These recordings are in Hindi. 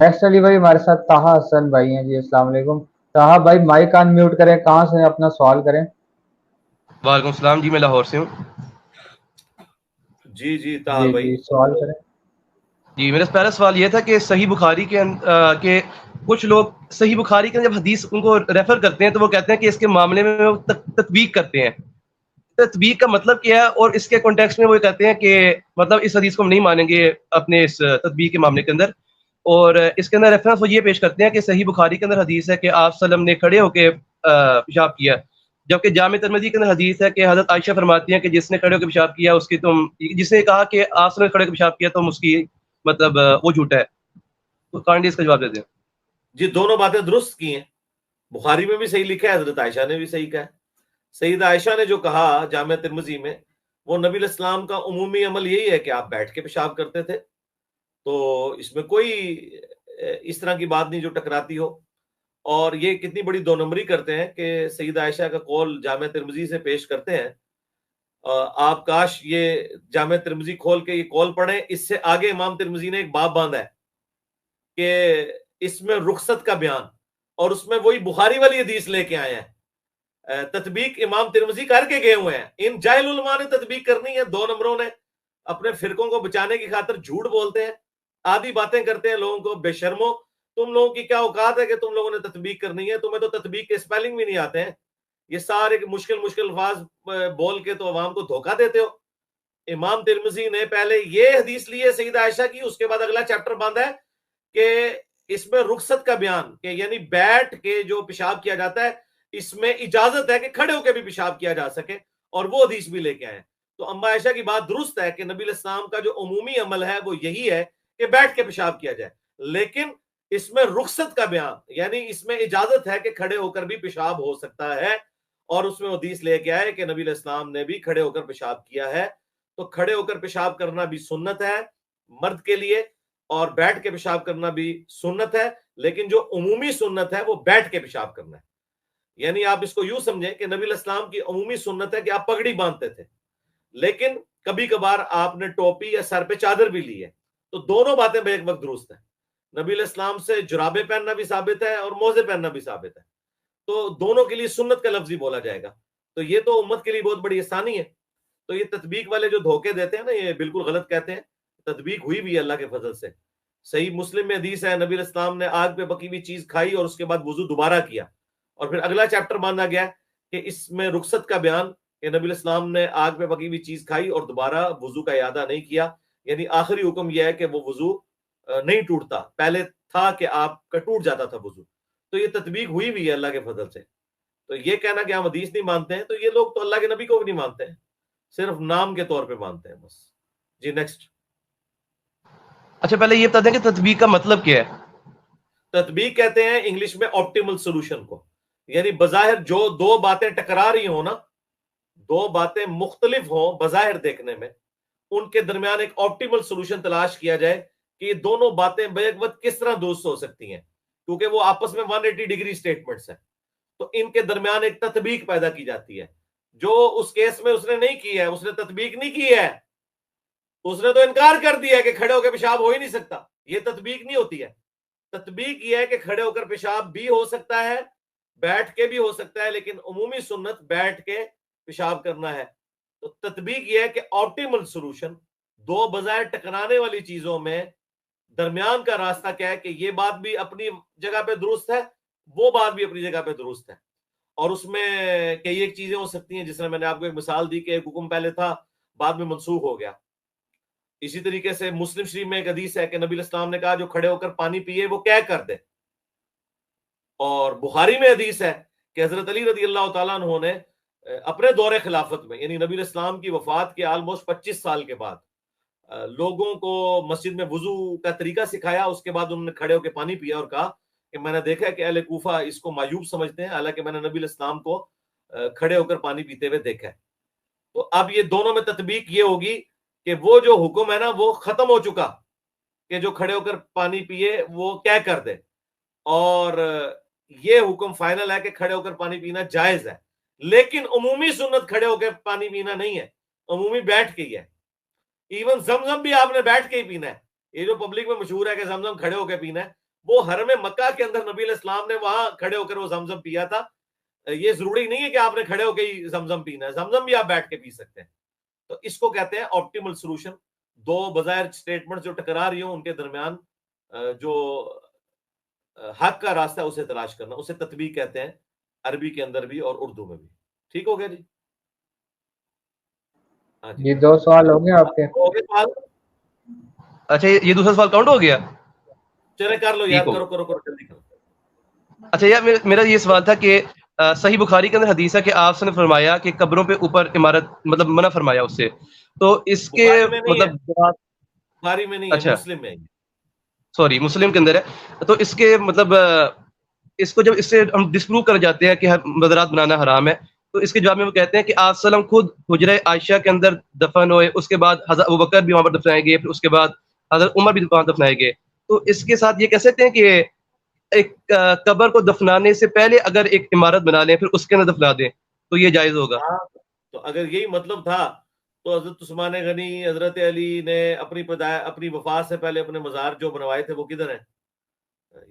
नेक्स्ट अली भाई हमारे साथ ताहा हसन भाई हैं जी। अस्सलाम वालेकुम। ताहा भाई माइक अनम्यूट करें, कहाँ से हैं, अपना सवाल करें। वालेकुम सलाम जी, मैं लाहौर से हूँ। जी जी ताहा जी भाई। जी सवाल करें। जी, मेरा पहला सवाल ये था कि सही बुखारी के कुछ लोग सही बुखारी के जब हदीस उनको रेफर करते हैं तो वो कहते हैं कि इसके मामले में वो तत्वीक करते हैं। तत्वीक का मतलब क्या है, और इसके कॉन्टेक्स्ट में वो कहते हैं कि मतलब इस हदीस को हम नहीं मानेंगे अपने इस तत्वीक के मामले के अंदर। और इसके अंदर रेफरेंस वो ये पेश करते हैं कि सही बुखारी के अंदर हदीस है कि आप सल्लम ने खड़े होकर पेशाब किया, जबकि जामे तिर्मिज़ी के अंदर हदीस है कि हजरत आयशा फरमाती हैं कि जिसने खड़े होकर पेशाब किया उसकी तुम, जिसने कहा कि आपने खड़े होकर पेशाब किया तुम उसकी मतलब वो झूठा है। तो काइंडली इसका जवाब दे दें। जी दोनों बातें दुरुस्त की हैं। बुखारी में भी सही लिखा है, हजरत आयशा ने भी सही कहा है। सईद आयशा ने जो कहा जामे तिर्मिज़ी में, वो नबी इस्लाम का उमूमी अमल यही है कि आप बैठ के पेशाब करते थे। तो इसमें कोई इस तरह की बात नहीं जो टकराती हो। और ये कितनी बड़ी दो नंबरी करते हैं कि सईद आयशा का कौल जामे तिर्मिज़ी से पेश करते हैं। आप काश ये जामे तिर्मिज़ी खोल के ये कौल पढ़ें। इससे आगे इमाम तिर्मिज़ी ने एक बाब बांधा है कि इसमें रुखसत का बयान, और उसमें वही बुखारी वाली हदीस लेके आए हैं। तत्बीक इमाम तिर्मिज़ी करके गए हुए हैं। इन जाहिल उलमा ने तत्बीक करनी है। दो नंबरों ने अपने फिरकों को बचाने की खातिर झूठ बोलते हैं, आधी बातें करते हैं लोगों को। बेशर्मो, तुम लोगों की क्या औकात है कि तुम लोगों ने तत्बीक करनी है? तुम्हें तो तत्बीक के स्पेलिंग भी नहीं आते हैं। ये सारे मुश्किल मुश्किल अल्फाज बोल के तो अवाम को धोखा देते हो। इमाम तिर्मिज़ी ने पहले ये हदीस ली है सईदा आयशा की, उसके बाद अगला चैप्टर बांधा है कि इसमें रुखसत का बयान के यानी बैठ के जो पेशाब किया जाता है, इसमें इजाजत है कि खड़े होकर भी पेशाब किया जा सके, और वो हदीस भी लेके आए। तो अम्मा आयशा की बात दुरुस्त है कि नबी इस्लाम का जो उमूमी अमल है वो यही है कि बैठ के पेशाब किया जाए, लेकिन इसमें रुखसत का बयान यानी इसमें इजाजत है कि खड़े होकर भी पेशाब हो सकता है। और उसमें हदीस लेके आए कि नबी इस्लाम ने भी खड़े होकर पेशाब किया है। तो खड़े होकर पेशाब करना भी सुन्नत है मर्द के लिए, और बैठ के पेशाब करना भी सुन्नत है। लेकिन जो उमूमी सुन्नत है वो बैठ के पेशाब करना है। यानी आप इसको यूं समझें कि नबी इस्लाम की उमूमी सुन्नत है कि आप पगड़ी बांधते थे, लेकिन कभी कभार आपने टोपी या सर पे चादर भी ली है। तो दोनों बातें बेक वक्त दुरुस्त है। नबी इस्लाम से जुराबे पहनना भी साबित है और मोजे पहनना भी साबित है। तो दोनों के लिए सुन्नत का लफ्ज ही बोला जाएगा। तो ये तो उम्मत के लिए बहुत बड़ी आसानी है। तो ये तदबीक वाले जो धोखे देते हैं ना, ये बिल्कुल गलत कहते हैं। तदबीक हुई भी है अल्लाह के फजल से। सही मुस्लिम में हदीस है, नबी इस्लाम ने आग पे पकी हुई चीज खाई और उसके बाद वजू दोबारा किया, और फिर अगला चैप्टर बांधा गया कि इसमें रुखसत का बयान कि नबी इस्लाम ने आग पे पकी हुई चीज खाई और दोबारा वजू का यादा नहीं किया। यानी आखिरी हुक्म यह है कि वो वजू नहीं टूटता, पहले था कि आपका टूट जाता था वजू। तो ये तदबीक हुई भी है अल्लाह के फजल से। तो ये कहना कि हम हदीस नहीं मानते हैं, तो ये लोग तो अल्लाह के नबी को भी नहीं मानते हैं, सिर्फ नाम के तौर पे मानते हैं बस। जी नेक्स्ट। अच्छा, पहले ये बता दें कि तत्वीक का मतलब क्या है। तत्बीक कहते हैं इंग्लिश में ऑप्टिमल सॉल्यूशन को। यानी बजाहिर जो दो बातें टकरा रही हो ना, दो बातें मुख्तलिफ हो बजाहिर देखने में, उनके दरमियान एक ऑप्टिमल सॉल्यूशन तलाश किया जाए कि ये दोनों बातें बैक वक्त किस तरह दुरुस्त हो सकती हैं, क्योंकि वो आपस में 180 डिग्री स्टेटमेंट्स हैं। तो इनके दरमियान एक तत्बीक पैदा की जाती है। जो उस केस में उसने नहीं की है, उसने तत्बीक नहीं की है, उसने तो इनकार कर दिया कि खड़े होकर पेशाब हो ही नहीं सकता। ये तत्बीक नहीं होती है। तत्बीक यह है कि खड़े होकर पेशाब भी हो सकता है, बैठ के भी हो सकता है, लेकिन उमूमी सुन्नत बैठ के पेशाब करना है। तो तत्बीक यह है कि ऑप्टिमल सॉल्यूशन, दो बजाय टकराने वाली चीजों में दरमियान का रास्ता क्या है कि ये बात भी अपनी जगह पे दुरुस्त है, वो बात भी अपनी जगह पे दुरुस्त है। और उसमें कई एक चीजें हो सकती हैं, जिसमें मैंने आपको एक मिसाल दी कि एक हुक्म पहले था, बाद में मनसूख हो गया। इसी तरीके से मुस्लिम शरीफ में एक हदीस है कि नबी इस्लाम ने कहा जो खड़े होकर पानी पिए वो क्या कर दे। और बुखारी में हदीस है कि हजरत अली रजी अल्लाह तआला अन्हु ने अपने दौरे खिलाफत में यानी नबी इस्लाम की वफात के ऑलमोस्ट 25 साल के बाद लोगों को मस्जिद में वजू का तरीका सिखाया। उसके बाद उन्होंने खड़े होकर पानी पिया और कहा कि मैंने देखा कि अहले कूफा इसको मायूब समझते हैं, हालांकि मैंने नबी इस्लाम को खड़े होकर पानी पीते हुए देखा है। तो अब ये दोनों में तत्बीक ये होगी कि वो जो हुक्म है ना वो खत्म हो चुका कि जो खड़े होकर पानी पिए वो क्या कर दे, और ये हुक्म फाइनल है कि खड़े होकर पानी पीना जायज है। लेकिन उमूमी सुन्नत खड़े होकर पानी पीना नहीं है, उमूमी बैठ के ही है। इवन जमजम भी आपने बैठ के ही पीना है। ये जो पब्लिक में मशहूर है कि जमजम खड़े होकर पीना है, वो हरम मक्का के अंदर नबी इस्लाम ने वहां खड़े होकर वो जमजम पिया था। ये जरूरी नहीं है कि आपने खड़े होकर ही जमजम पीना है, जमजम भी आप बैठ के पी सकते हैं। तो इसको कहते हैं ऑप्टिमल सोल्यूशन। दो बजायर स्टेटमेंट जो टकरा रही हो उनके दरमियान जो हक का रास्ता है उसे तलाश करना, उसे तत्बीक कहते हैं, अरबी के अंदर भी और उर्दू में भी। ठीक हो गया जी? हाँ जी, ये 2 सवाल हो गए आपके। हो गए सवाल? अच्छा, ये दूसरा सवाल काउंट हो गया? चले कर लो ठीक यार, हो करो करो करो, जल्दी करो। अच्छा यार, मेरा ये सवाल था कि सही बुखारी के अंदर हदीस है कि आपने फरमाया कि कब्रों पे ऊपर इमारत, मतलब मना फरमाया उससे, तो इसके बुखारी में नहीं है, मतलब जवाब। बुखारी में नहीं है, अच्छा, मुस्लिम में है। सॉरी, मुस्लिम के अंदर है। तो इसके मतलब इसको जब इससे हम डिस्प्रूव कर जाते हैं कि मदरात बनाना हराम है, तो इसके जवाब में वो कहते हैं कि आप सल्लम खुद हुजरे आयशा के अंदर दफन हुए, उसके बाद हज़रत अबू बकर भी वहां पर दफनाए गए, फिर उसके बाद हज़रत उमर भी वहां दफनाए गए। तो इसके साथ ये कह सकते हैं कि एक कब्र को दफनाने से पहले अगर एक इमारत बना लें फिर उसके अंदर दफना दें तो ये जायज होगा? हाँ, तो अगर यही मतलब था तो हजरत उस्मान गनी, हजरत अली ने अपनी वफात से पहले अपने मजार जो बनवाए थे वो किधर है?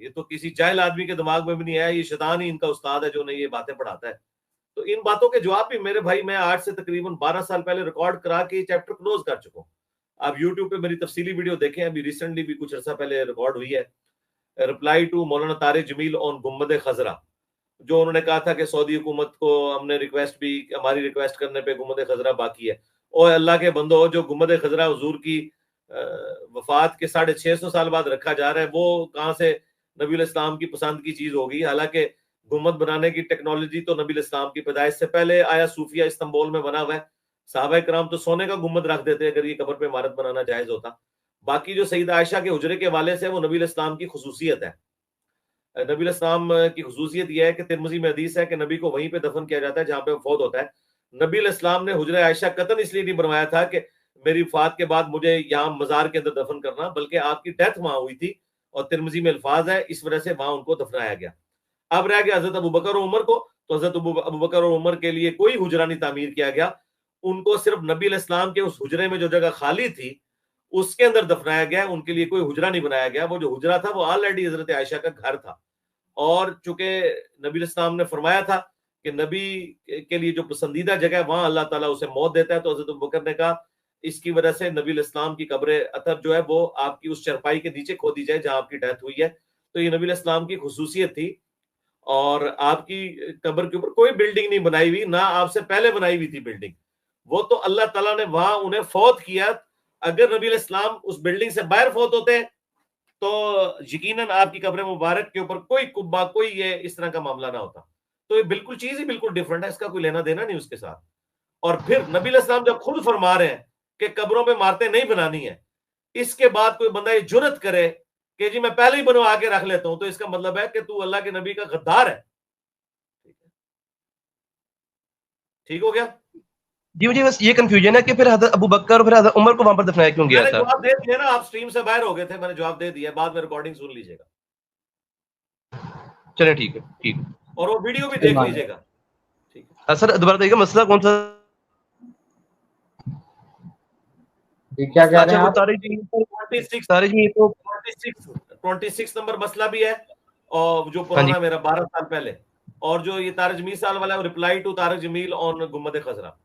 ये तो किसी जाहिल आदमी के दिमाग में भी नहीं आया, ये शैतान ही इनका उस्ताद है जो नहीं ये बातें पढ़ाता है। तो इन बातों के जवाब भी मेरे भाई मैं आज से तकरीबन 12 साल पहले रिकॉर्ड करा के चैप्टर क्लोज कर चुका हूँ। आप यूट्यूब पे मेरी तफसीली वीडियो देखें, अभी रिसेंटली भी कुछ अर्सा पहले रिकॉर्ड हुई है, reply to Maulana Tariq Jameel on गुम्बद खजरा, जो उन्होंने कहा था कि सऊदी हुकूमत को हमने रिक्वेस्ट भी, हमारी रिक्वेस्ट करने पे गुम्बद खजरा बाकी है। और अल्लाह के बंदो, जो गुम्बद खजरा हुजूर की वफात के 650 साल बाद रखा जा रहा है, वो कहाँ से नबी इस्लाम की पसंद की चीज होगी? हालांकि गुम्बद बनाने की टेक्नोलॉजी तो नबी इस्लाम की पैदाइश से पहले आया सूफिया इस्तांबुल में बना हुआ है। साहबा कराम तो सोने का गुम्बद रख देते अगर ये कब्र पे इमारत बनाना जायज होता। बाकी जो सईदा आयशा के हुजरे के वाले से, वो नबी इस्लाम की खसूसियत है। नबी इस्लाम की खसूसियत यह है कि तिरमिज़ी में हदीस है कि नबी को वहीं पे दफन किया जाता है जहां पे वो फौत होता है। नबी इस्लाम ने हुजरे आयशा कतन इसलिए नहीं बनवाया था कि मेरी वफात के बाद मुझे यहाँ मजार के अंदर दफन करना, बल्कि आपकी डेथ वहां हुई थी और तिरमिज़ी में अल्फाज है, इस वजह से वहां उनको दफनाया गया। अब रह गया हजरत अबू बकर और उमर को, तो हजरत अबू बकर और उमर के लिए कोई हुजरा नहीं तामीर किया गया, उनको सिर्फ नबी इस्लाम के उस हुजरे में जो जगह खाली थी उसके अंदर दफनाया गया, उनके लिए कोई हुजरा नहीं बनाया गया। वो जो हुजरा था वो ऑलरेडी हजरत आयशा का घर था। और चूंकि नबी इस्लाम ने फरमाया था कि नबी के लिए जो पसंदीदा जगह है वहां अल्लाह ताला उसे मौत देता है, तो हजरत अबू बकर ने कहा इसकी वजह से नबी इस्लाम की कब्र अतर जो है वो आपकी उस चरपाई के नीचे खोदी जाए जहां आपकी डेथ हुई है। तो ये नबी इस्लाम की खुसूसियत थी। और आपकी कब्र के ऊपर कोई बिल्डिंग नहीं बनाई हुई, ना आपसे पहले बनाई हुई थी बिल्डिंग, वो तो अल्लाह ताला ने वहां उन्हें फौत किया। अगर नबी इस्लाम उस बिल्डिंग से बाहर फौत होते तो यकीनन आपकी कब्र मुबारक के ऊपर कोई कुब्बा, कोई ये इस तरह का मामला ना होता। तो ये बिल्कुल चीज ही बिल्कुल डिफरेंट है, इसका कोई लेना देना नहीं उसके साथ। और फिर नबी इस्लाम जब खुद फरमा रहे हैं कि कब्रों पे इमारतें नहीं बनानी है, इसके बाद कोई बंदा ये जुर्रत करे कि जी मैं पहले ही बनवा के रख लेता हूं, तो इसका मतलब है कि तू अल्लाह के नबी का गद्दार है। ठीक हो गया? जी, मुझे बस ये कंफ्यूजन है कि फिर हज़रत अबू बकर और फिर हज़रत उमर को वहां पर दफनाया क्यों गया मैंने था? जवाब दे दिया ना, आप स्ट्रीम से बाहर हो गए थे, मैंने जवाब दे दिया, बाद में रिकॉर्डिंग सुन लीजिएगा चले, ठीक है, ठीक है। और वो वीडियो भी सही देख मान लीजिएगा। ठीक है, सर दोबारा देखिएगा, मसला कौन सा? जी, क्या कह रहे अच्छा, हैं वो आप? तारिक जी, 26 तारिक जी तो 26 नंबर मसला भी है, और जो हाँ जी, पुराना मेरा 12 साल पहले, और जो ये तारिक जमील साल वाला है, reply to Tariq Jameel on गुम्बद खजरा।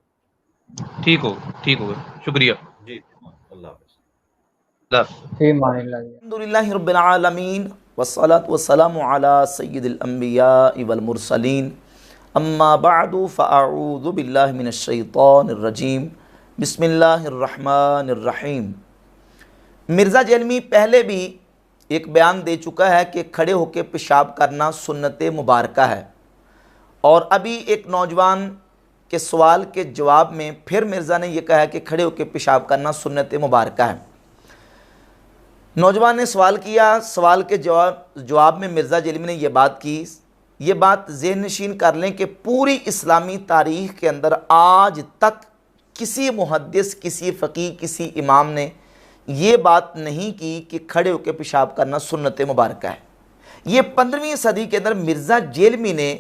ठीक हो गया, शुक्रिया। जी, अल्लाह हाफ़िज़। अल्लाह। फी मानिल्लाह। अल्हम्दुलिल्लाहि रब्बिल आलमीन वस्सलातु वस्सलामु अला सय्यिदिल अंबिया वल मुरसलीन अम्मा बअदु फ़अऊज़ु बिल्लाहि मिनश शैतानिर रजीम बिस्मिल्लाहिर रहमानिर रहीम। मिर्ज़ा जैलमी पहले भी एक बयान दे चुका है कि खड़े होकर पेशाब करना सुन्नत मुबारका है, और अभी एक नौजवान के सवाल के जवाब में फिर मिर्ज़ा ने यह कहा है कि खड़े होकर पेशाब करना सुन्नत मुबारका है। नौजवान ने सवाल किया, सवाल के जवाब में मिर्ज़ा जैलमी ने यह बात की। ये बात ज़हन नशीन कर लें कि पूरी इस्लामी तारीख़ के अंदर आज तक किसी मुहद्दिस, किसी फ़कीह, किसी इमाम ने ये बात नहीं की कि खड़े होकर पेशाब करना सुन्नत मुबारक है। ये 15वीं सदी के अंदर मिर्ज़ा जैलमी ने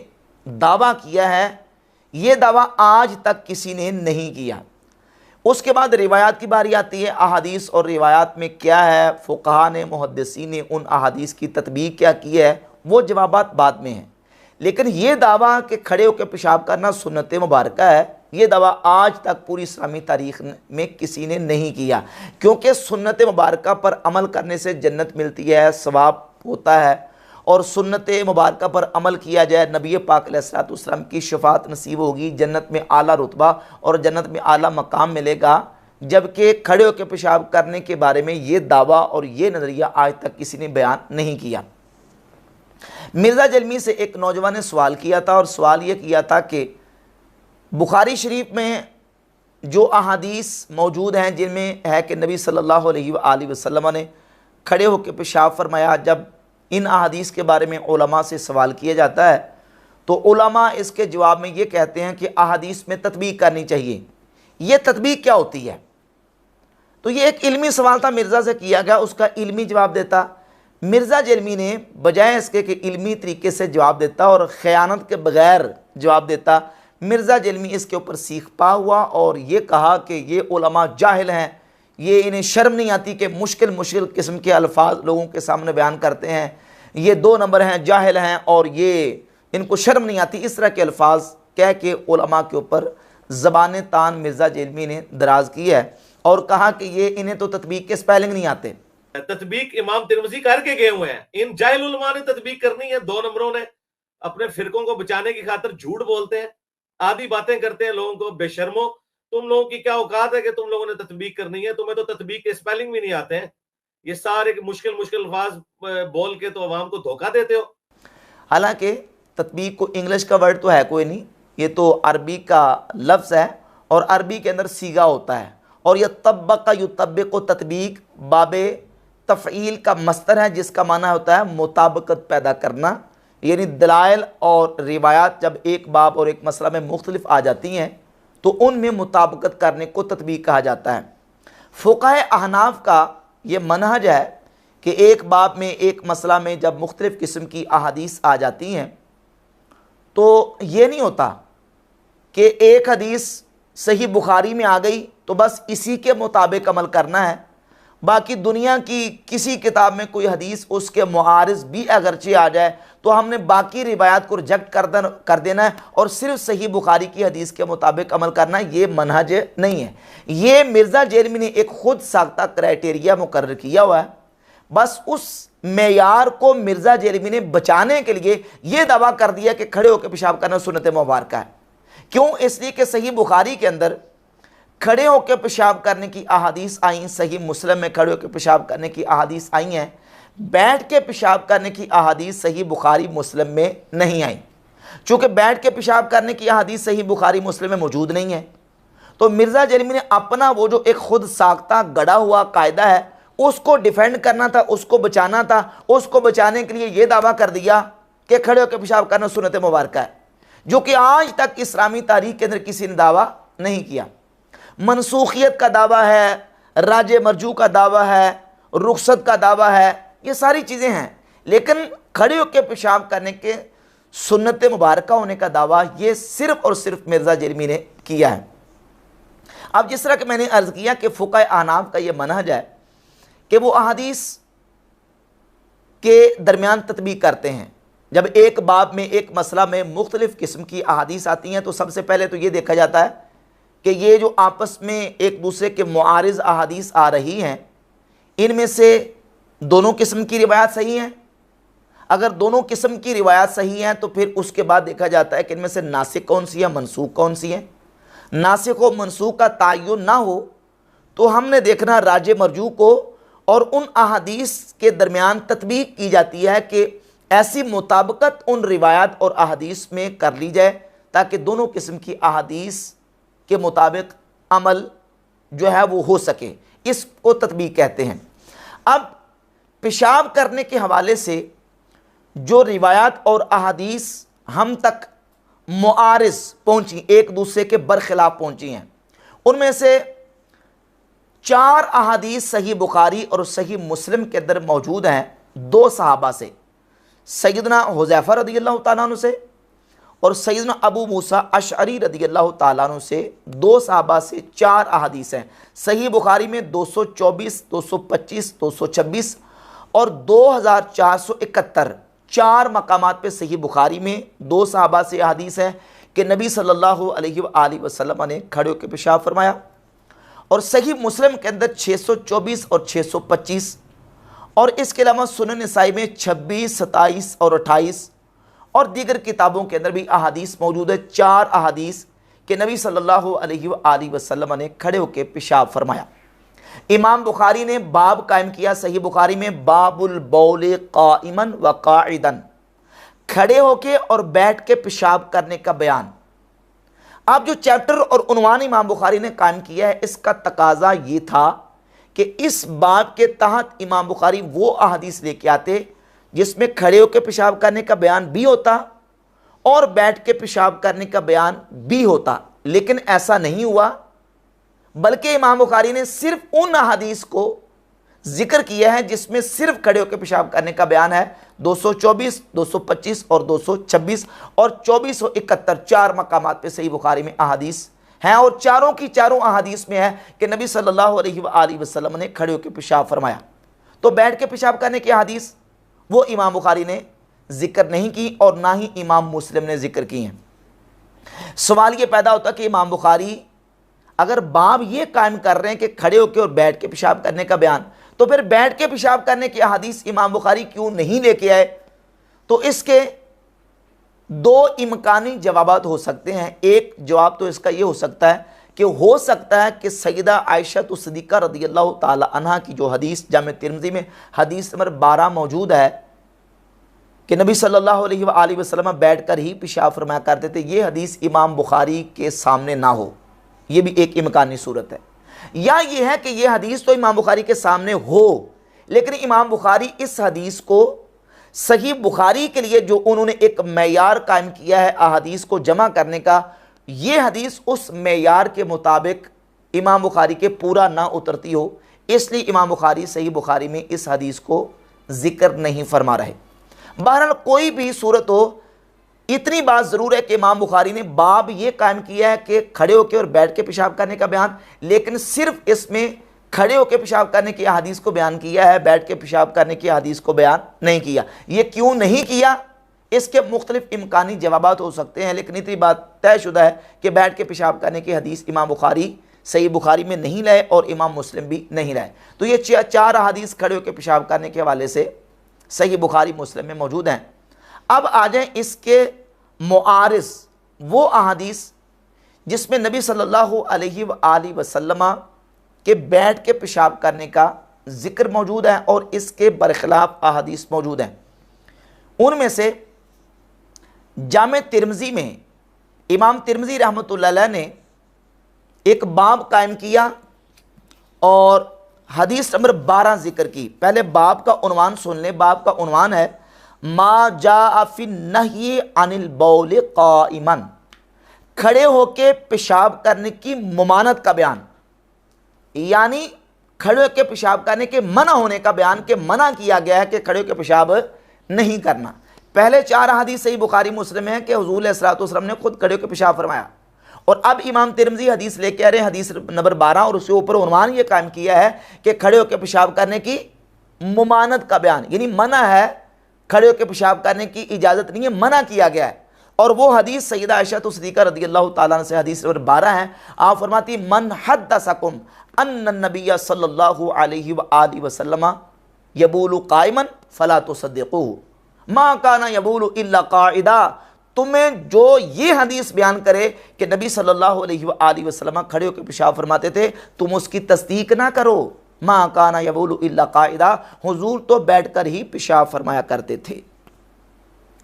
दावा किया है, ये दावा आज तक किसी ने नहीं किया। उसके बाद रिवायात की बारी आती है। अहादीस और रिवायात में क्या है, फ़ुक़हा ने, मुहद्दिसीन ने उन अहादीस की तत्बीक क्या की है, वो जवाबात बाद में हैं। लेकिन ये दावा कि खड़े होकर पेशाब करना सुन्नत मुबारक है, ये दावा आज तक पूरी इस्लामी तारीख़ में किसी ने नहीं किया, क्योंकि सुन्नत मुबारक पर अमल करने से जन्नत मिलती है, सवाब होता है, और सुन्नत मुबारक पर अमल किया जाए नबी पाक अलैहिस्सलाम की शफाअत नसीब होगी, जन्नत में आला रुतबा और जन्नत में आला मकाम मिलेगा। जबकि खड़े होकर पेशाब करने के बारे में ये दावा और ये नज़रिया आज तक किसी ने बयान नहीं किया। मिर्ज़ा जलमी से एक नौजवान ने सवाल किया था, और सवाल ये किया था कि बुखारी शरीफ में जो अहादीस मौजूद हैं जिनमें है कि नबी सल्लल्लाहु अलैहि वसल्लम ने खड़े होकर पेशाब फरमाया, जब इन अहादीस के बारे में उलमा से सवाल किया जाता है तो उलमा इसके जवाब में ये कहते हैं कि अहादीस में तत्बीक करनी चाहिए। ये तत्बीक क्या होती है? तो ये एक इल्मी सवाल था, मिर्ज़ा से किया गया, उसका इल्मी जवाब देता। मिर्ज़ा जलमी ने बजाय इसके कि इल्मी तरीके से जवाब देता और ख़यानत के बग़ैर जवाब देता, मिर्ज़ा जलमी इसके ऊपर सीख पा हुआ और ये कहा कि ये उलमा जाहिल हैं, ये इन्हें शर्म नहीं आती कि मुश्किल मुश्किल किस्म के अल्फाज लोगों के सामने बयान करते हैं, ये 2 नंबर हैं, जाहिल हैं और ये इनको शर्म नहीं आती। इस तरह के अल्फाज कह के उलमा के ऊपर ज़बान तान मिर्ज़ा जलमी ने दराज की है और कहा कि ये इन्हें तो तत्बीक के स्पेलिंग नहीं आते। तत्बीक इमाम तिरमिज़ी करके गए हुए हैं, इन जाहिल उलमा ने तत्बीक करनी है। 2 नंबरों ने अपने फिरकों को बचाने की खातिर झूठ बोलते हैं, आधी बातें करते हैं लोगों को। बेशर्मो, तुम लोगों की क्या औकात है कि तुम लोगों ने तत्बीक करनी है? तुम्हें तो तत्बीक के स्पेलिंग भी नहीं आते हैं। ये सारे मुश्किल मुश्किल अल्फाज बोल के तो अवाम को धोखा देते हो। हालांकि तत्बीक को इंग्लिश का वर्ड तो है कोई नहीं, ये तो अरबी का लफ्ज़ है और अरबी के अंदर सीगा होता है, और यह तब्बका युतब्बिक को तत्बीक बाबे तफ़ईल का मस्तर है, जिसका माना होता है मुताबकत पैदा करना। यानी दलाइल और रिवायात जब एक बाब और एक मसला में मुख्तलिफ आ जाती हैं तो उनमें मुताबकत करने को तत्बीक कहा जाता है। फ़ुक़हा अहनाफ का ये मनहज है कि एक बाब में एक मसला में जब मुख्तलिफ किस्म की अहादीस आ जाती हैं तो ये नहीं होता कि एक हदीस सही बुखारी में आ गई तो बस इसी के मुताबिक अमल करना है, बाकी दुनिया की किसी किताब में कोई हदीस उसके मुआरिज़ भी अगरचे आ जाए तो हमने बाकी रिवायात को रिजेक्ट कर देना है और सिर्फ सही बुखारी की हदीस के मुताबिक अमल करना है। ये मनहज नहीं है। ये मिर्ज़ा जलमी ने एक खुद साख्ता क्राइटेरिया मुकर्रर किया हुआ है, बस उस मेयार को मिर्ज़ा जलमी ने बचाने के लिए ये दावा कर दिया कि खड़े होकर पेशाब करना सुन्नत मुबारक है। क्यों? इसलिए कि सही बुखारी के अंदर खड़े होकर पेशाब करने की अहादीस आई, सही मुस्लिम में खड़े होकर पेशाब करने की अहादीस आई हैं, बैठ के पेशाब करने की अहादीस सही बुखारी मुस्लिम में नहीं आई। चूँकि बैठ के पेशाब करने की अहादीस सही बुखारी मुस्लिम में मौजूद नहीं है, तो मिर्ज़ा जलमी ने अपना वो जो एक खुद साख्ता गढ़ा हुआ कायदा है उसको डिफेंड करना था, उसको बचाना था। उसको बचाने के लिए ये दावा कर दिया कि खड़े होकर पेशाब करना सुन्नत मुबारक है, जो कि आज तक इस्लामी तारीख के अंदर किसी ने दावा नहीं किया। मनसूखियत का दावा है, राज मरजू का दावा है, रुखसत का दावा है, ये सारी चीज़ें हैं, लेकिन खड़े होकर पेशाब करने के सुन्नत मुबारक होने का दावा ये सिर्फ़ और सिर्फ मिर्ज़ा जलमी ने किया है। अब जिस तरह कि मैंने अर्ज़ किया कि फ़ुक़हा अहनाफ का ये मनहज है कि वो अहादीस के दरमियान तत्बीक करते हैं। जब एक बाब में एक मसला में मुख्तलिफ़ किस्म की अहादीस आती हैं तो सबसे पहले तो ये देखा जाता है कि ये जो आपस में एक दूसरे के मुआरिज़ अहादीस आ रही हैं, इनमें से दोनों किस्म की रिवायात सही हैं। अगर दोनों किस्म की रिवायात सही हैं तो फिर उसके बाद देखा जाता है कि इनमें से नासिक कौन सी है, मनसूख कौन सी है। नासिक व मनसूख का ताय्युन ना हो तो हमने देखना राज मरजू को और उन अहादीस के दरमियान तत्बीक की जाती है कि ऐसी मुताबकत उन रिवायात और अहादीस में कर ली जाए ताकि दोनों किस्म की अहादीस के मुताबिक अमल जो है वो हो सके। इसको तत्बीक कहते हैं। अब पेशाब करने के हवाले से जो रिवायात और अहादीस हम तक मुआरिज़ पहुँची, एक दूसरे के बरखिलाफ पहुँची हैं, उनमें से 4 अहादीस सही बुखारी और सही मुस्लिम के अंदर मौजूद हैं 2 सहाबा से, सैयदना हुज़ैफ़ा रज़ियल्लाहु ताला अन्हु से और सैयदना अबू मूसा अशअरी रदियल्लाहु ताला अन्हु से 2 सहाबा से 4 अहादीस हैं। सही बुखारी में 224, 225, 226 और 2471 4 मकामात पे सही बुखारी में 2 सहाबा से अहादीस है कि नबी सल्लल्लाहु अलैहि वसल्लम ने खड़े होकर पेशाब फरमाया। और सही मुस्लिम के अंदर 624 और 625 और इसके अलावा सुनन नसाई में 26, 27 और 28 और दीगर किताबों के अंदर भी अहादीस मौजूद है। 4 अहादीस कि नबी सल्लल्लाहु अलैहि वसल्लम ने खड़े होकर पेशाब फरमाया। इमाम बुखारी ने बाब कायम किया सही बुखारी में, बाबुल बौल काइमन व काइदन, खड़े होके और बैठ के पेशाब करने का बयान। आप जो चैप्टर और उन्वान इमाम बुखारी ने कायम किया है, इसका तकाजा ये था कि इस बाब के तहत इमाम बुखारी वो अहादीस लेके आते जिसमें खड़े होकर पेशाब करने का बयान भी होता और बैठ के पेशाब करने का बयान भी होता, लेकिन ऐसा नहीं हुआ। बल्कि इमाम बुखारी ने सिर्फ उन अहादीस को जिक्र किया है जिसमें सिर्फ खड़े होकर पेशाब करने का बयान है। 224, 225 और 226 और 2471 4 मकामात पे सही बुखारी में अहादीस हैं और चारों की चारों अहादीस में है कि नबी सल्लल्लाहु अलैहि वसल्लम ने खड़े होकर पेशाब फरमाया। तो बैठ के पेशाब करने की अहादीस वो इमाम बुखारी ने जिक्र नहीं की और ना ही इमाम मुस्लिम ने जिक्र की हैं। सवाल ये पैदा होता कि इमाम बुखारी अगर बाब ये कायम कर रहे हैं कि खड़े होकर और बैठ के पेशाब करने का बयान, तो फिर बैठ के पेशाब करने की अहादीस इमाम बुखारी क्यों नहीं लेके आए? तो इसके 2 इम्कानी जवाबात हो सकते हैं। एक जवाब तो इसका ये हो सकता है कि हो सकता है कि सैयदा आयशा सिद्दीक़ा रदियल्लाहु ताला अन्हा की जो हदीस जामे तिर्मिज़ी में हदीस नंबर 12 मौजूद है कि नबी सल्लल्लाहु अलैहि वसल्लम बैठ कर ही पेशाब फरमाया करते थे, ये हदीस इमाम बुखारी के सामने ना हो, ये भी एक इम्कानी सूरत है। या ये है कि ये हदीस तो इमाम बुखारी के सामने हो, लेकिन इमाम बुखारी इस हदीस को सही बुखारी के लिए जो उन्होंने एक मेयार कायम किया है अहादीस को जमा करने का, ये हदीस उस मेयार के मुताबिक इमाम बुखारी के पूरा ना उतरती हो, इसलिए इमाम बुखारी सही बुखारी में इस हदीस को जिक्र नहीं फरमा रहे। बहरहाल कोई भी सूरत हो, इतनी बात ज़रूर है कि इमाम बुखारी ने बाब ये कायम किया है कि खड़े होकर और बैठ के पेशाब करने का बयान, लेकिन सिर्फ इसमें खड़े होकर पेशाब करने की हदीस को बयान किया है, बैठ के पेशाब करने की हदीस को बयान नहीं किया। ये क्यों नहीं किया? इसके मुख्तलिफ इम्कानी जवाबात हो सकते हैं, लेकिन इतनी बात तयशुदा है कि बैठ के पेशाब करने की हदीस इमाम बुखारी सही बुखारी में नहीं लाए और इमाम मुस्लिम भी नहीं लाए। तो ये 4 हदीस खड़े होकर पेशाब करने के हवाले से सही बुखारी मुस्लिम में मौजूद हैं। अब आ जाए इसके मुआरिज़ वो अहादीस जिसमें नबी सल्लल्लाहु अलैहि वसल्लम के बैठ के पेशाब करने का जिक्र मौजूद है और इसके बरखिलाफ अहादीस मौजूद हैं। उनमें से जामे तिर्मिज़ी में इमाम तिर्मिज़ी रहमतुल्लाह अलैह ने एक बाब कायम किया और हदीस नंबर 12 जिक्र की। पहले बाब का उन्वान सुन लें। बाब का उन्वान है मा जा फिन नही अनिल बौल काइमन, खड़े होके पेशाब करने की मुमानत का बयान, यानी खड़े होकर पेशाब करने के मना होने का बयान के मना किया गया है कि खड़े होकर पेशाब नहीं करना। पहले 4 हदीस सही बुखारी मुस्लिम है कि हुजूर अलैहिस्सलातु वस्सलाम ने खुद खड़े होकर पेशाब फरमाया, और अब इमाम तिर्मिज़ी हदीस लेके आ रहे हैं हदीस नंबर 12 और उसके ऊपर उन्वान ये कायम किया है कि खड़े होकर पेशाब करने की मुमानत का बयान, यानी मना है, खड़े होकर पेशाब करने की इजाज़त नहीं है, मना किया गया है। और वो हदीस सैयदा आयशा सिद्दीक़ा रदियल्लाहु ताला अन्हा से हदीस नंबर 12 है। आप फरमाती मन हद्दसकुम अन्न नबिय्य सल्लल्लाहु अलैहि वसल्लम यबूलु काइमन फला तुसद्दिक़ूहु मा काना यबूलु इल्ला काइदा, तुम्हें जो ये हदीस बयान करे कि नबी सल्लल्लाहु अलैहि वसल्लम खड़े होकर पेशाब फरमाते थे, तुम उसकी तस्दीक ना करो। मा काना यबूलु इल्ला काइदा, हुजूर तो बैठकर ही पेशाब फरमाया करते थे।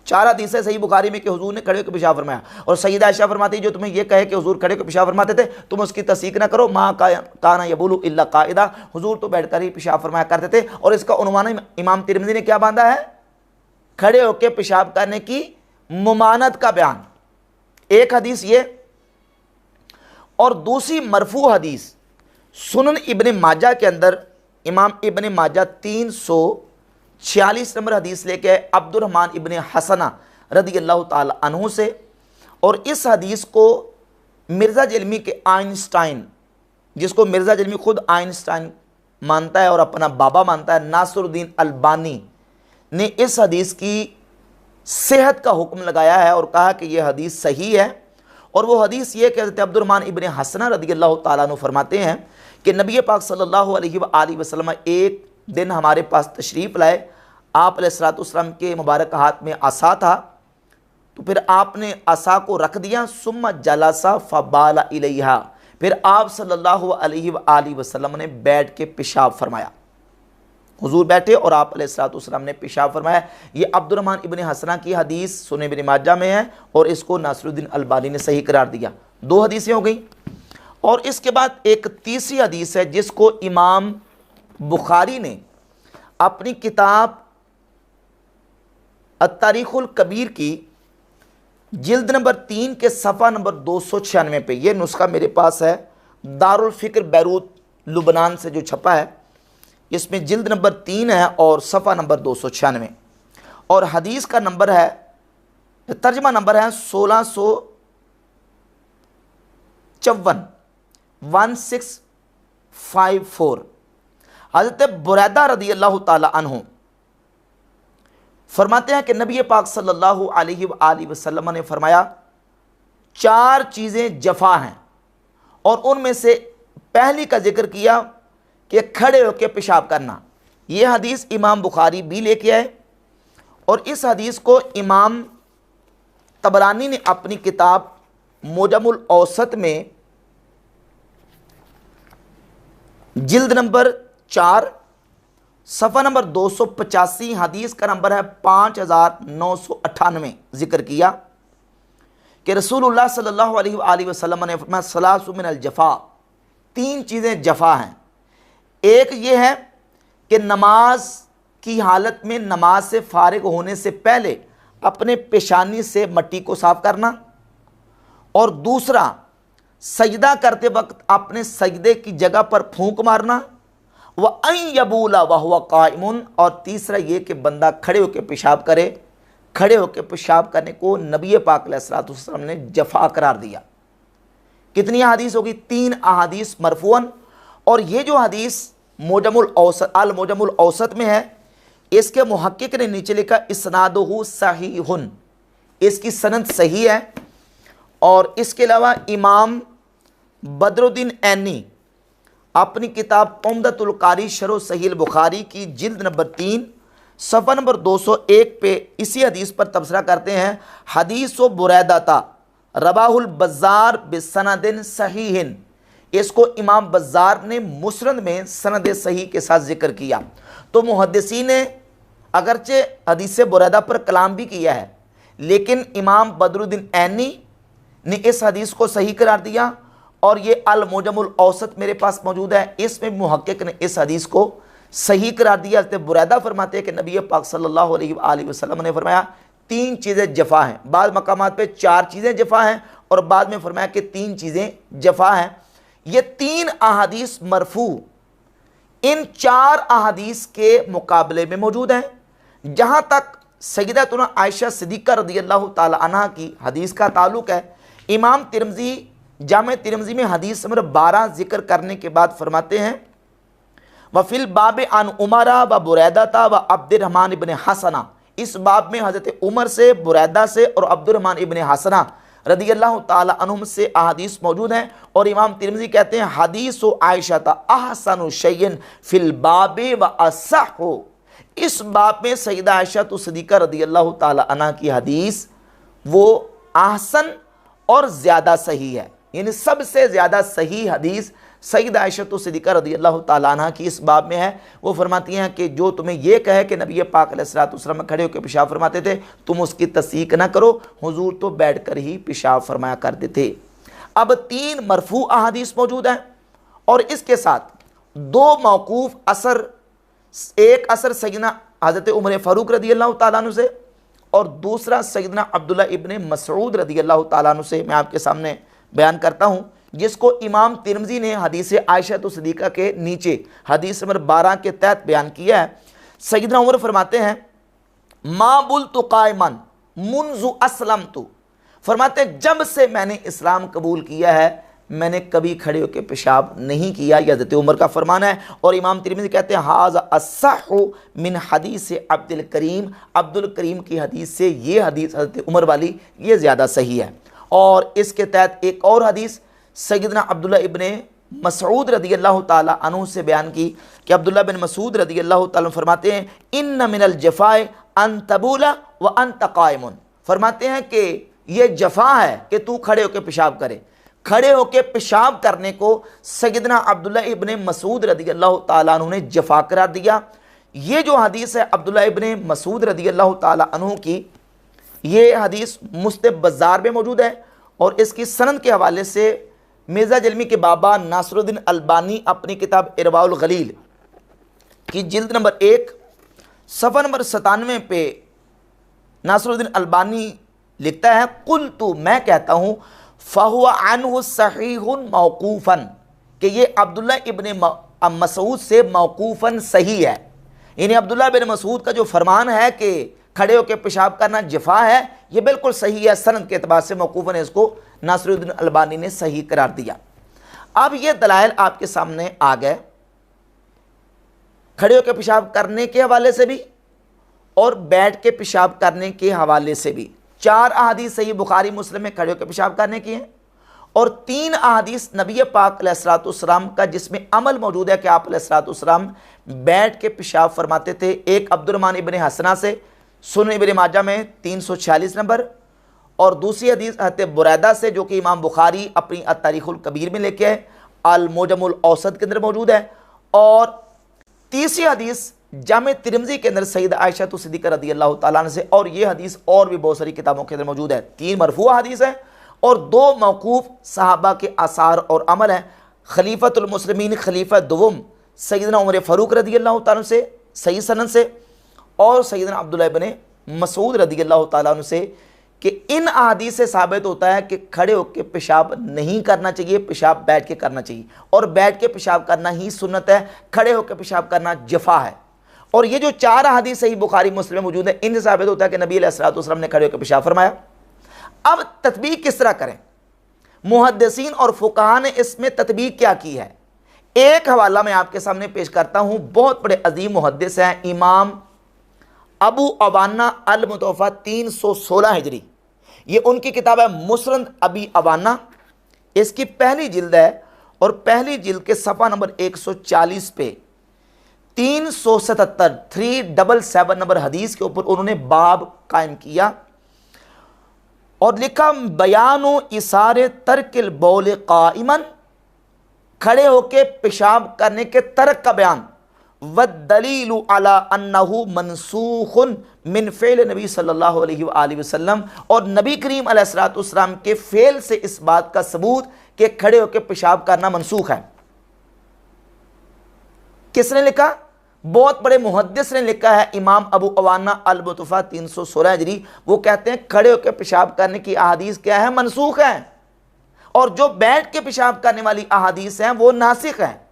4 हदीस है सही बुखारी में कि हुजूर ने खड़े होकर पेशाब फरमाया, और सैयदा आयशा फरमाती जो तुम्हें ये कहे कि हुजूर खड़े होकर पेशाब फरमाते थे, तुम उसकी तस्दीक ना करो। मा काना यबूलु इल्ला काइदा, हुजूर तो बैठकर ही पेशाब फरमाया करते थे। और इसका उन्वान इमाम तिर्मिज़ी ने क्या बांधा है? खड़े होकर पेशाब करने की मुमानत का बयान। एक हदीस ये, और दूसरी मरफू हदीस सुनन इब्ने माजा के अंदर इमाम इब्ने माजा 346 नंबर हदीस लेके अब्दुर्रहमान इब्ने हसना रदियल्लाहु ताला अन्हु से और इस हदीस को मिर्ज़ा जलमी के आइंस्टाइन, जिसको मिर्ज़ा जलमी खुद आइंस्टाइन मानता है और अपना बाबा मानता है, नासिरुद्दीन अलबानी ने इस हदीस की सेहत का हुक्म लगाया है और कहा कि यह हदीस सही है। और वो हदीस ये कि हज़रत अब्दुर्रहमान इब्न हसना रज़ियल्लाहु ताला अन्हु फरमाते हैं कि नबी पाक सल्लल्लाहु अलैहि वसल्लम एक दिन हमारे पास तशरीफ़ लाए। आप अलैहिस्सलातु वस्सलाम के मुबारक हाथ में आसा था, तो फिर आपने आसा को रख दिया। सुम्मा जलसा फबाला इलैहा, फिर आप सल्लल्लाहु अलैहि वसल्लम ने बैठ के पेशाब फरमाया। हुजूर बैठे और आप अलैहिस्सलातु वस्सलाम ने पेशाब फरमाया। ये अब्दुर्रहमान इब्न हसना की हदीस सुनन इब्न माजा में है और इसको नासिरुद्दीन अलबानी ने सही करार दिया। दो हदीसें हो गई। और इसके बाद एक तीसरी हदीस है जिसको इमाम बुखारी ने अपनी किताब अत्तारीखुल कबीर की जिल्द नंबर 3 के सफ़ा नंबर 296 पे, ये नुस्खा मेरे पास है दारुल फ़िक्र बैरूत लुबनान से जो छपा है, इसमें जिल्द नंबर 3 है और सफ़ा नंबर 296 और हदीस का नंबर है, तर्जमा नंबर है 1654 हज़रत बुरैदा रज़ियल्लाहु ताला अन्हु फरमाते हैं कि नबी पाक सल्लल्लाहु अलैहि वसल्लम ने फरमाया 4 चीज़ें जफा हैं और उनमें से पहली का जिक्र किया कि खड़े होकर पेशाब करना। यह हदीस इमाम बुखारी भी लेके आए और इस हदीस को इमाम तबरानी ने अपनी किताब मुजमुल औसत में जिल्द नंबर 4 सफ़ा नंबर 285 हदीस का नंबर है 5998 जिक्र किया कि रसूलुल्लाह सल्लल्लाहु अलैहि वसल्लम ने फरमाया सलासु मिनल जफ़ा, 3 चीज़ें जफ़ा हैं। एक ये है कि नमाज की हालत में नमाज से फारिग होने से पहले अपने पेशानी से मट्टी को साफ करना, और दूसरा सजदा करते वक्त अपने सजदे की जगह पर फूंक मारना, व अन यबूला व हुवा काइमुन, और तीसरा ये कि बंदा खड़े होकर पेशाब करे। खड़े होकर पेशाब करने को नबी पाक अलैहिस्सलातु वस्सलाम ने जफ़ा करार दिया। कितनी अहादीस होगी? 3 अहादीस मरफूअन। और ये जो हदीस मुजमुल औसत में है, इसके मुहक्किक ने नीचे लिखा इस्नादुहु सहीहुन, इसकी सनद सही है। और इसके अलावा इमाम बदरुद्दीन ऐनी अपनी किताब उम्दतुल कारी शरह सहीह बुखारी की जिल्द नंबर 3 सफ़ा नंबर 201 पे इसी हदीस पर तबसरा करते हैं, हदीस व बुरैदा रवाहुल बज़्ज़ार बिसनदिन सहीहिन। इसको इमाम बज़्ज़ार ने मुस्नद में सनद सही के साथ जिक्र किया। तो मुहद्दिसीन ने अगरचे हदीस बुरैदा पर कलाम भी किया है, लेकिन इमाम बदरुद्दीन ऐनी ने इस हदीस को सही करार दिया। और ये अल मुजमुल औसत मेरे पास मौजूद है, इसमें मुहक्किक ने इस हदीस को सही करार दिया। हज़रत बुरैदा फरमाते हैं कि नबी पाक सल्लल्लाहु अलैहि वसल्लम ने फरमाया 3 चीज़ें जफ़ा हैं। बाद मकामात पे 4 चीज़ें जफ़ा हैं और बाद में फरमाया कि 3 चीज़ें जफ़ा हैं। ये 3 अहादीस मरफू इन 4 अहादीस के मुकाबले में मौजूद हैं। जहाँ तक सय्यदतुना आयशा सिद्दीक़ा रज़ियल्लाहु ताला अन्हा की हदीस का ताल्लुक़ है, इमाम तिरमिज़ी जामे तिरमिज़ी में हदीस नंबर 12 जिक्र करने के बाद फरमाते हैं वफ़िल बाब अन उमरा व बुरैदा व अब्दुर्रहमान इब्न हसना। इस बाब में हज़रत उमर से, बुरैदा से और अब्दुर्रहमान इब्न हसना रदियल्लाहु ताला अन्हुम से अहादीस मौजूद हैं। और इमाम तिरमिज़ी कहते हैं हदीस आयशा अहसनु शैयन फिल बाबे व असहु। इस बाब में सैयदा आयशा सिद्दीक़ा रदियल्लाहु ताला अन्हा की हदीस वो अहसन और ज़्यादा सही है, यानी सबसे ज़्यादा सही हदीस सैयदा आयशा सिद्दीक़ा रदियल्लाहु ताला अन्हा की इस बाब में है। वो फरमाती हैं कि जो तुम्हें ये कहे कि नबी पाक अलैहिस्सलातु वस्सलाम खड़े होकर पेशाब फरमाते थे, तुम उसकी तस्दीक ना करो, हुजूर तो बैठकर ही पेशाब फरमाया करते थे। अब 3 मरफू अहादीस मौजूद हैं और इसके साथ 2 मौकूफ़ असर, एक असर सैयदना हज़रत उमर फ़ारूक रदियल्लाहु ताला अन्हु से और दूसरा सैयदना अब्दुल्ला इब्न मसऊद रदियल्लाहु ताला अन्हु से मैं आपके सामने बयान करता हूँ, जिसको इमाम तिरमिज़ी ने हदीस आयशा सिद्दीक़ा के नीचे हदीस नंबर 12 के तहत बयान किया है। सैयदना उमर फरमाते हैं मा बुल्तु कायमन मुन्ज़ु अस्लमतु फरमाते हैं जब से मैंने इस्लाम कबूल किया है मैंने कभी खड़े होकर पेशाब नहीं किया। ये हज़रत उमर का फरमान है। और इमाम तिरमिज़ी कहते हैं हाज़ा अस्सहु मिन हदीस अब्दुल करीम, अब्दुल करीम की हदीस से ये हदीस हज़रत उमर वाली ये ज़्यादा सही है। और इसके तहत एक और हदीस सैयदना अब्दुल्लाह इब्ने मसऊद रदी अल्लाह ताला अन्हु से बयान की कि अब्दुल्लाह बिन मसूद रदी अल्लाह ताला फरमाते हैं इन्न मिनल जफ़ाए अन तबूला व अंत कायमुन, फरमाते हैं कि ये जफ़ा है कि तू खड़े होकर पेशाब करे। खड़े होकर पेशाब करने को सैयदना अब्दुल्लाह इब्ने मसूद रदी अल्लाह ताला अन्हु ने जफ़ा करार दिया। ये जो हदीस है अब्दुल्लाह इब्ने मसूद रदी अल्लाह ताला अन्हु की, ये हदीस मुस्लिम बाज़ार में मौजूद है। और इसकी सनद के हवाले से मिर्ज़ा जलमी के बाबा नासरुद्दीन अलबानी अपनी किताब इरवाउल गलील की जिल्द नंबर 1 सफ़ा नंबर 97 पे नासरुद्दीन अलबानी लिखता है कुल तो मैं कहता हूँ फ़हुवा अन्हु सहीहुन मौकूफ़न, कि ये अब्दुल्ला इब्ने मसूद से मौकूफ़न सही है। यानी अब्दुल्ला बिन मसूद का जो फरमान है कि खड़े होकर पेशाब करना जफ़ा है, ये बिल्कुल सही है। सनद के एतबार से मौकूफ़न इसको नासरुद्दीन अलबानी ने सही करार दिया। अब ये दलाइल आपके सामने आ गए खड़े होकर पेशाब करने के हवाले से भी और बैठ के पेशाब करने के हवाले से भी। 4 अहादीस सही बुखारी मुस्लिम में खड़े होकर पेशाब करने की हैं और 3 अहादीस नबी पाक अलैहिस्सलाम का जिसमें अमल मौजूद है कि आप अलैहिस्सलाम बैठ के पेशाब फरमाते थे। एक अब्दुर्रहमान इब्ने हसना से सुनन इब्ने माजा में 346 नंबर, और दूसरी हदीस हज़रत बुरैदा से जो कि इमाम बुखारी अपनी अत-तारीख़ुल कबीर में लेके आए, अल मुजमुल औसत के अंदर मौजूद है। और तीसरी हदीस जामे तिरमिज़ी के अंदर सैयद आयशा सिद्दीक़ा रज़ी अल्लाह ताला अन्हा से, और ये हदीस और भी बहुत सारी किताबों के अंदर मौजूद है। 3 मरफूआ हदीस है और 2 मौकूफ़ सहाबा के आसार और अमल हैं। खलीफतुल मुस्लिमीन खलीफा दुवम सैयदना उमर फ़ारूक रज़ी अल्लाह ताला से सही सनद से, और सैयदना अब्दुल्लाह इब्ने मसूद रज़ी अल्लाह ताला अन्हु से कि इन अहादीस से साबित होता है कि खड़े होकर पेशाब नहीं करना चाहिए, पेशाब बैठ के करना चाहिए। और बैठ के पेशाब करना ही सुन्नत है, खड़े होकर पेशाब करना जफ़ा है। और ये जो 4 अहादीस सही बुखारी मुस्लिम में मौजूद है, इनसे साबित होता है कि नबी अलैहिस्सलाम ने खड़े होकर पेशाब फरमाया। अब तत्बीक किस तरह करें? मुहद्दिसीन और फुक़हा ने इसमें तत्बीक क्या की है? एक हवाला मैं आपके सामने पेश करता हूँ। बहुत बड़े अजीम मुहद्दिस हैं इमाम अबू अवाना अल मुतवफ़ा 316 हिजरी, ये उनकी किताब है मुस्नद अबी अवाना। इसकी पहली जिल्द है और पहली जिल्द के सफ़ा नंबर 140 पे 377 नंबर हदीस के ऊपर उन्होंने बाब कायम किया और लिखा बयानो इसारे तरकिल बौल काइमन, खड़े होके पेशाब करने के तर्क का बयान, व दलीलु अला अन्नहु मनसूखुन मिन फ़ेल नबी सल्लल्लाहु अलैहि वसल्लम, और नबी करीम अलैहिस्सलाम के फ़ेल से इस बात का सबूत कि खड़े होकर पेशाब करना मनसूख है। किसने लिखा? बहुत बड़े मुहद्दिस ने लिखा है, इमाम अबू अवाना अल मुतवफ़ा 316 हिजरी। वो कहते हैं खड़े होकर पेशाब करने की अहादीस क्या है? मनसूख है, और जो बैठ के पेशाब करने वाली अहादीस हैं वो नासिख हैं।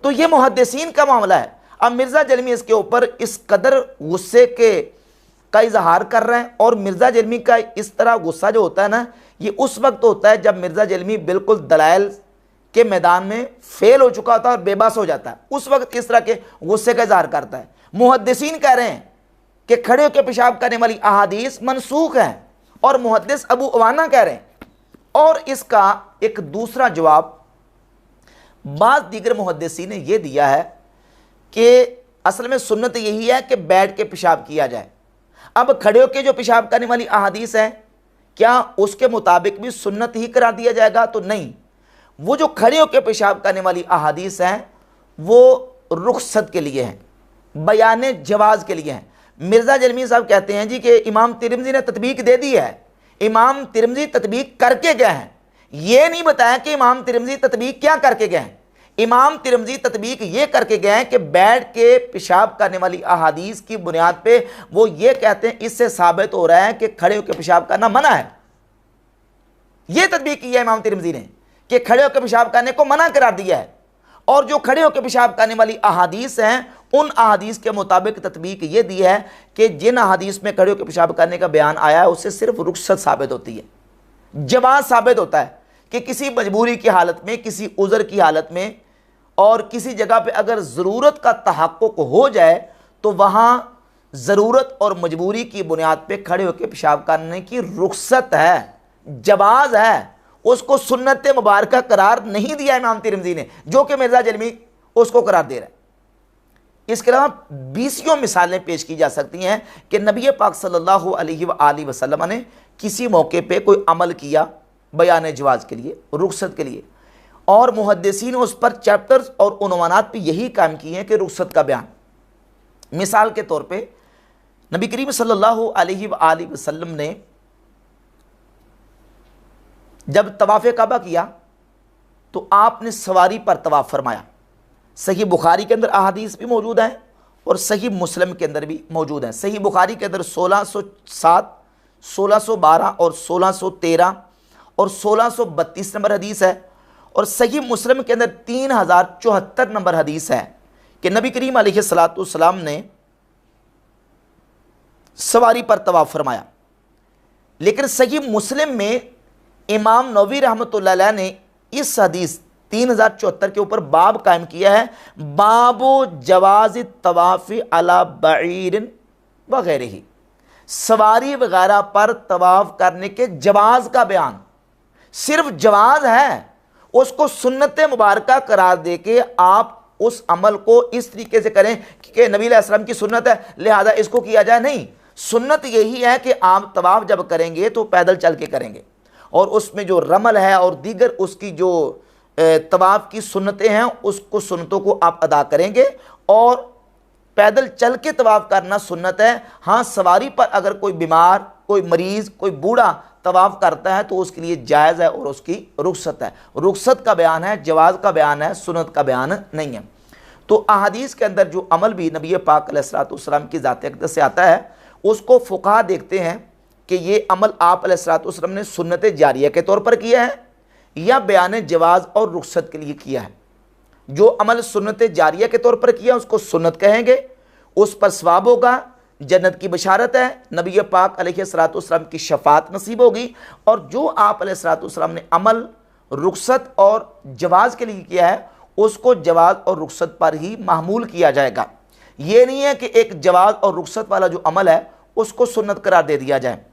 तो ये मुहद्दिसीन का मामला है। अब मिर्ज़ा जलमी इसके ऊपर इस कदर गुस्से का इजहार कर रहे हैं, और मिर्ज़ा जलमी का इस तरह गुस्सा जो होता है ना, ये उस वक्त होता है जब मिर्ज़ा जलमी बिल्कुल दलाइल के मैदान में फेल हो चुका होता है और बेबस हो जाता है। उस वक्त इस तरह के गुस्से का इजहार करता है। मुहद्दिसीन कह रहे हैं कि खड़े होकर पेशाब करने वाली अहादीस मनसूख हैं, और मुहद्दिस अबू अवाना कह रहे हैं। और इसका एक दूसरा जवाब बाज़ दीगर मुहद्दिसीन ने यह दिया है कि असल में सुन्नत यही है कि बैठ के पेशाब किया जाए। अब खड़े होकर जो पेशाब करने वाली अहादीस है, क्या उसके मुताबिक भी सुन्नत ही करार दिया जाएगा? तो नहीं, वो जो खड़े होकर पेशाब करने वाली अहादीस हैं वो रुखसत के लिए हैं, बयान जवाज़ के लिए हैं। मिर्ज़ा जलमी साहब कहते हैं जी कि इमाम तिरमिज़ी ने तत्बीक दे दी है, इमाम तिरमिज़ी तत्बीक करके गए हैं। ये नहीं बताया कि इमाम तिरमिज़ी तत्बीक क्या करके गए हैं। इमाम तिरमिज़ी तत्बीक ये करके गए हैं कि बैठ के पेशाब करने वाली अहादीस की बुनियाद पे वो ये कहते हैं इससे साबित हो रहा है कि खड़े होकर पेशाब करना मना है। ये तत्बीक की है इमाम तिरमिज़ी ने कि खड़े होकर पेशाब करने को मना करार दिया है, और जो खड़े होकर पेशाब करने वाली अहादीस हैं उन अहादीस के मुताबिक तत्बीक ये दी है कि जिन अहादीस में खड़े होकर पेशाब करने का बयान आया है उससे सिर्फ रुख्सत साबित होती है, जवाज़ साबित होता है कि किसी मजबूरी की हालत में, किसी उज़र की हालत में और किसी जगह पे अगर ज़रूरत का तहक्कुक हो जाए तो वहाँ ज़रूरत और मजबूरी की बुनियाद पे खड़े होकर पेशाब करने की रुख्सत है, जवाज़ है, उसको सुन्नत मुबारका करार नहीं दिया इमाम तिरमिज़ी ने, जो कि मिर्ज़ा जलमी उसको करार दे रहा है। इसके अलावा 20 मिसालें पेश की जा सकती हैं कि नबी पाक सल्लल्लाहु अलैहि वसल्लम ने किसी मौके पे कोई अमल किया बयान जवाज़ के लिए, रुख्सत के लिए, और मुहद्दिसीन उस पर चैप्टर्स और उन्वानात पे यही काम किए हैं कि रुख्सत का बयान। मिसाल के तौर पे नबी करीम सल्लल्लाहु अलैहि वसल्लम ने जब तवाफ़ काबा किया तो आपने सवारी पर तवाफ़ फरमाया। सही बुखारी के अंदर अहादीस भी मौजूद हैं और सही मुस्लिम के अंदर भी मौजूद हैं। सही बुखारी के अंदर 1607, 1612 और 1613 और 1632 नंबर हदीस है, और सही मुस्लिम के अंदर 3074 नंबर हदीस है कि नबी करीम अलैहिस्सलाम ने सवारी पर तवाफ़ फरमाया। लेकिन सही मुस्लिम में इमाम नववी रहमतुल्लाह अलैह ने इस हदीस 3074 के ऊपर बाब कायम किया है, बाबो जवाज़ तवाफ़ी अला बईरिन वगैरह ही, सवारी वगैरह पर तवाफ़ करने के जवाज़ का बयान। सिर्फ जवाज़ है, उसको सुन्नत मुबारका करार दे के आप उस अमल को इस तरीके से करें कि नबी अलैहिस्सलाम की सुन्नत है लिहाजा इसको किया जाए, नहीं। सुन्नत यही है कि आप तवाफ़ जब करेंगे तो पैदल चल के करेंगे, और उसमें जो रमल है और दीगर उसकी जो तवाफ़ की सुन्नतें हैं उसको सुन्नतों को आप अदा करेंगे, और पैदल चल के तवाफ़ करना सुन्नत है। हाँ, सवारी पर अगर कोई बीमार, कोई मरीज़, कोई बूढ़ा तवाफ़ करता है तो उसके लिए जायज़ है और उसकी रुख्सत है। रुख्सत का बयान है, जवाज़ का बयान है, सुन्नत का बयान नहीं है। तो अहादीस के अंदर जो अमल भी नबी पाक अलैहिस्सलाम की ज़ात अक़दस से आता है उसको फ़ुक़हा देखते हैं कि ये अमल आप अलैहिस्सलाम ने सुन्नत जारिया के तौर पर किया है या बयान जवाज़ और रुख्सत के लिए किया है। जो अमल सुन्नत जारिया के तौर पर किया उसको सुन्नत कहेंगे, उस पर सवाब होगा, जन्नत की बशारत है, नबी पाक अलैहिस्सलाम की शफात नसीब होगी। और जो आप अलैहिस्सलाम ने अमल रुख्सत और जवाज़ के लिए किया है उसको जवाज़ और रुख्सत पर ही महमूल किया जाएगा। ये नहीं है कि एक जवाज़ और रुख्सत वाला जो अमल है उसको सुन्नत करार दे दिया जाए।